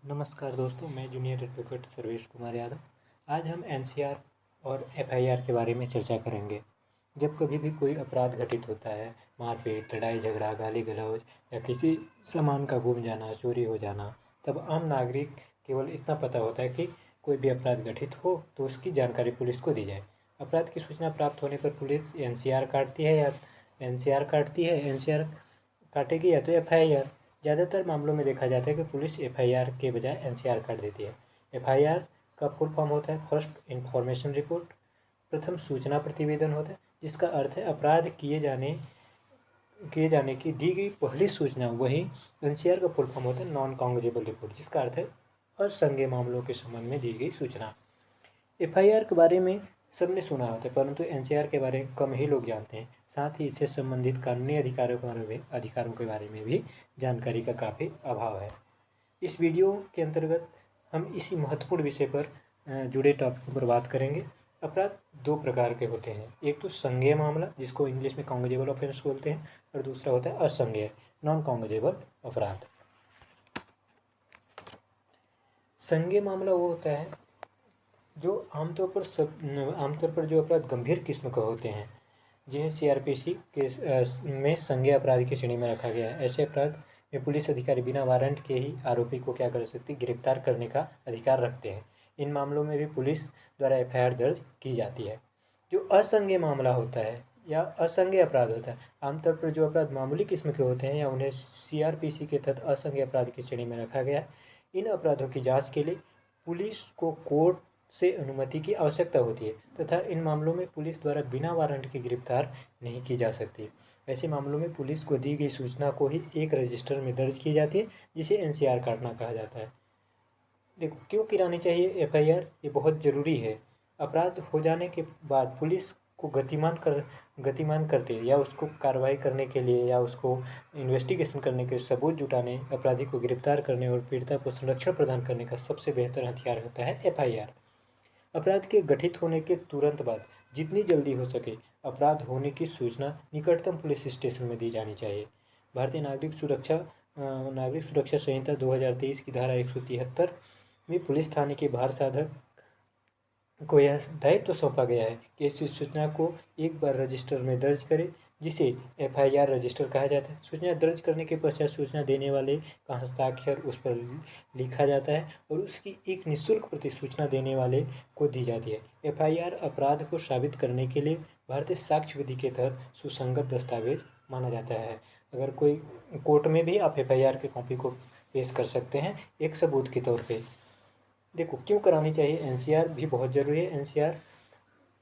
नमस्कार दोस्तों, मैं जूनियर एडवोकेट सर्वेश कुमार यादव। आज हम एनसीआर और एफआईआर के बारे में चर्चा करेंगे। जब कभी भी कोई अपराध घटित होता है, मारपीट, लड़ाई झगड़ा, गाली गलौज या किसी सामान का गुम जाना, चोरी हो जाना, तब आम नागरिक केवल इतना पता होता है कि कोई भी अपराध घटित हो तो उसकी जानकारी पुलिस को दी जाए। अपराध की सूचना प्राप्त होने पर पुलिस एनसीआर काटती है या एनसीआर काटेगी या तो एफआईआर। ज़्यादातर मामलों में देखा जाता है कि पुलिस एफआईआर के बजाय एनसीआर काट देती है। एफआईआर का फुल फॉर्म होता है फर्स्ट इंफॉर्मेशन रिपोर्ट, प्रथम सूचना प्रतिवेदन होता है, जिसका अर्थ है अपराध किए जाने की दी गई पहली सूचना। वही एनसीआर का फुल फॉर्म होता है नॉन कॉग्निजेबल रिपोर्ट, जिसका अर्थ है असंज्ञेय मामलों के संबंध में दी गई सूचना। एफआईआर के बारे में सबने सुना होता है, परंतु एनसीआर के बारे में कम ही लोग जानते हैं। साथ ही इससे संबंधित कानूनी अधिकारों के बारे में भी जानकारी का काफ़ी अभाव है। इस वीडियो के अंतर्गत हम इसी महत्वपूर्ण विषय पर जुड़े टॉपिक पर बात करेंगे। अपराध दो प्रकार के होते हैं, एक तो संज्ञेय मामला, जिसको इंग्लिश में कॉग्निजेबल ऑफेंस बोलते हैं, और दूसरा होता है असंज्ञेय नॉन कॉग्निजेबल अपराध। संज्ञेय मामला वो होता है जो आमतौर पर जो अपराध गंभीर किस्म के होते हैं, जिन्हें सीआरपीसी के में संज्ञेय अपराध की श्रेणी में रखा गया है। ऐसे अपराध में पुलिस अधिकारी बिना वारंट के ही आरोपी को क्या कर सकती, गिरफ्तार करने का अधिकार रखते हैं। इन मामलों में भी पुलिस द्वारा एफआईआर दर्ज की जाती है। जो असंज्ञेय मामला होता है या असंज्ञेय अपराध होता है, आमतौर पर जो अपराध मामूली किस्म के होते हैं या उन्हें सीआरपीसी के तहत असंज्ञेय अपराध की श्रेणी में रखा गया है। इन अपराधों की जाँच के लिए पुलिस को कोर्ट से अनुमति की आवश्यकता होती है तथा इन मामलों में पुलिस द्वारा बिना वारंट के गिरफ्तार नहीं की जा सकती। ऐसे मामलों में पुलिस को दी गई सूचना को ही एक रजिस्टर में दर्ज की जाती है, जिसे एनसीआर काटना कहा जाता है। देखो, क्यों गिरानी चाहिए एफआईआर, ये बहुत ज़रूरी है। अपराध हो जाने के बाद पुलिस को गतिमान करते या उसको कार्रवाई करने के लिए या उसको इन्वेस्टिगेशन करने के सबूत जुटाने, अपराधी को गिरफ्तार करने और पीड़िता को संरक्षण प्रदान करने का सबसे बेहतर हथियार होता है एफआईआर। अपराध के घटित होने के तुरंत बाद जितनी जल्दी हो सके अपराध होने की सूचना निकटतम पुलिस स्टेशन में दी जानी चाहिए। भारतीय नागरिक सुरक्षा संहिता 2023 की धारा 173 में पुलिस थाने के बाहर साधक को यह दायित्व सौंपा गया है कि इस सूचना को एक बार रजिस्टर में दर्ज करें, जिसे एफआईआर रजिस्टर कहा जाता है। सूचना दर्ज करने के पश्चात सूचना देने वाले का हस्ताक्षर उस पर लिखा जाता है और उसकी एक निःशुल्क प्रति सूचना देने वाले को दी जाती है। एफआईआर अपराध को साबित करने के लिए भारतीय साक्ष्य विधि के तहत सुसंगत दस्तावेज माना जाता है। अगर कोई कोर्ट में भी आप एफआईआर की कॉपी को पेश कर सकते हैं एक सबूत के तौर पर। देखो, क्यों करानी चाहिए एनसीआर भी बहुत ज़रूरी है। एनसीआर,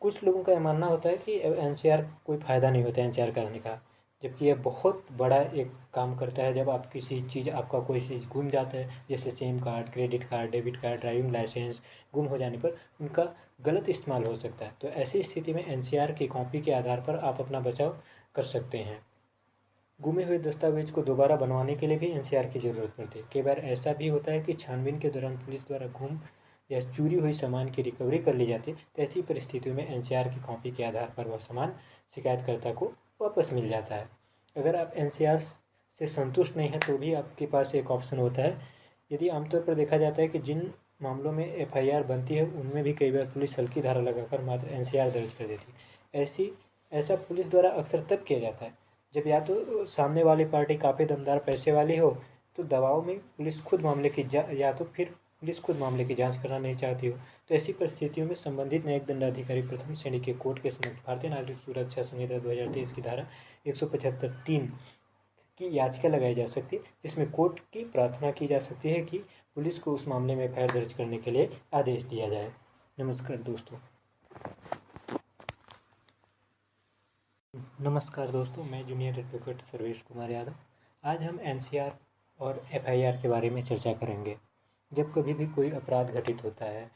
कुछ लोगों का यह मानना होता है कि एनसीआर कोई फ़ायदा नहीं होता है एनसीआर कराने का, जबकि यह बहुत बड़ा एक काम करता है। जब आप आपका कोई चीज़ गुम जाता है, जैसे SIM card, credit card, debit card, driving licence गुम हो जाने पर उनका गलत इस्तेमाल हो सकता है, तो ऐसी स्थिति में एनसीआर की कॉपी के आधार पर आप अपना बचाव कर सकते हैं। गुमे हुए दस्तावेज को दोबारा बनवाने के लिए भी एनसीआर की ज़रूरत पड़ती है। कई बार ऐसा भी होता है कि छानबीन के दौरान पुलिस द्वारा गुम या चोरी हुई सामान की रिकवरी कर ली जाती है, तो ऐसी परिस्थितियों में एनसीआर की कॉपी के आधार पर वह सामान शिकायतकर्ता को वापस मिल जाता है। अगर आप एनसीआर से संतुष्ट नहीं हैं तो भी आपके पास एक ऑप्शन होता है। यदि आमतौर पर देखा जाता है कि जिन मामलों में एफआईआर बनती है उनमें भी कई बार पुलिस हल्की धारा लगाकर मात्र एनसीआर दर्ज कर देती है। ऐसा पुलिस द्वारा अक्सर तब किया जाता है जब या तो सामने वाली पार्टी काफ़ी दमदार पैसे वाली हो, तो दबाव में पुलिस खुद मामले की जांच करना नहीं चाहती हो। तो ऐसी परिस्थितियों में संबंधित न्यायिक दंडाधिकारी प्रथम श्रेणी के कोर्ट के समक्ष भारतीय नागरिक सुरक्षा संहिता 2023 की धारा 175(3) की याचिका लगाई जा सकती है, जिसमें कोर्ट की प्रार्थना की जा सकती है कि पुलिस को उस मामले में एफआईआर दर्ज करने के लिए आदेश दिया जाए। नमस्कार दोस्तों, मैं जूनियर एडवोकेट सर्वेश कुमार यादव। आज हम एनसीआर और एफआईआर के बारे में चर्चा करेंगे। जब कभी भी कोई अपराध घटित होता है,